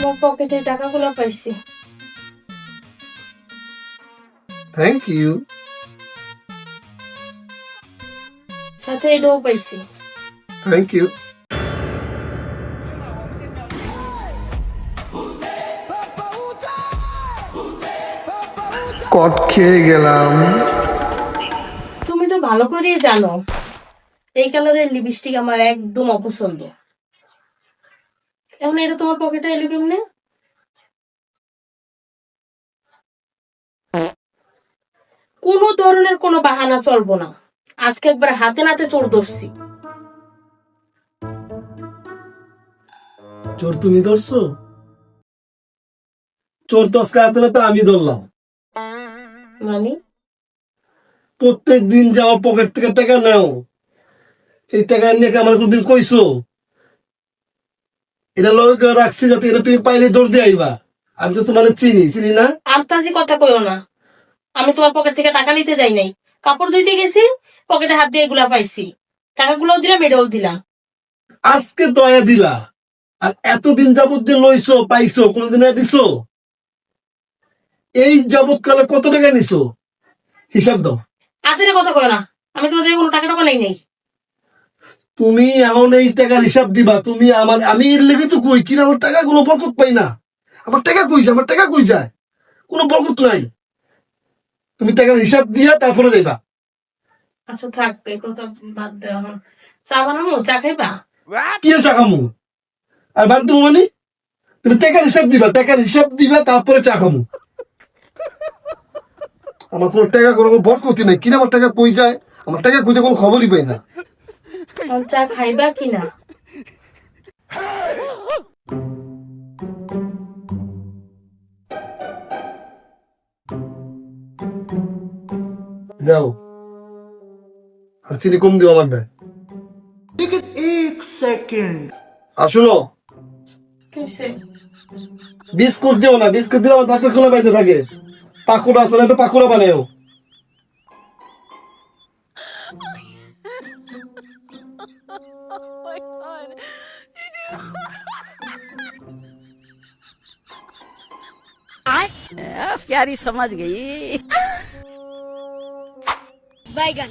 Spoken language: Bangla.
তোমার পকেটে টাকাগুলো পাইছি। Thank you. সাথে এটাও পাইছি। Thank you. কট খেয়ে গেলাম। তুমি তো ভালো করেই জানো এই কালারের লিপস্টিক আমার একদম অপছন্দ। এখন এটা তোমার পকেটে এলো কেমনে? কোনো ধরনের কোনো বাহানা চলবো না, আজকে একবার হাতে নাতে চোর ধরছি। চোর তুমি ধরছো? চোর তো আজকে হাতে নাতে আমি ধরলাম। মানে প্রত্যেক দিন যে আমার পকেট থেকে টাকা নেও, এই টাকা নিয়ে কি আমার কোনদিন কইছো? এটা লগে রাখছি যাতে এটা তুমি পাইলে দৌড় দিয়ে আইবা। আমি তো তোমার চিনি না। আন্তাজি কথা কইও না। আমি তোমার পকেট থেকে টাকা নিতে যাই নাই, কাপড় ধুইতে গেছি, পকেটে হাত দিয়ে এগুলা পাইছি। টাকাগুলোও দিলাম, এটাও দিলাম। আজকে দয়া দিলা, আর এতদিন যাবত যে লইছো পাইছো কোনদিন দিছো? এই যাবৎকালে কত টাকা নিছো হিসাব দাও। আজের কথা কইও না, আমি তোমার থেকে কোনো টাকা টাকা নেই নাই। তুমি এখন এই টাকার হিসাব দিবা। তুমি আমি এর লেগে তো কই কিনা আমার টাকা কোনো বরকত পাই না। আমার টাকা কই যায়, আমার টাকা কই যায়? কোনো বরকত নাই। তুমি টাকার হিসাব দিয়া তারপরে যাইবা। আচ্ছা থাক, এই কথা বাদ দাও। এখন চা বানাবো, চা খাইবা? কি চা খামু? আর বান্ধব মানে তুমি টাকার হিসাব দিবা, টাকার হিসাব দিবা তারপরে চা খামু। আমার কোনো টাকা কোনো বরকতি নাই। কিনা আমার টাকা কই যায়, আমার টাকা কই যায় কোনো খবরই পাই না। এখন চা খাইবা কিনা? দাও, আর চিনি কম দিও আমার ভাই। আর শুনো, কিসে? বিস্কুট দিও না। বিস্কুট দিলে আমার দাঁতের খোলা পাইতে থাকে। পাকুড়া আছে না, একটা পাকুড়া বানাও। प्यारी समझ गई। बैगन।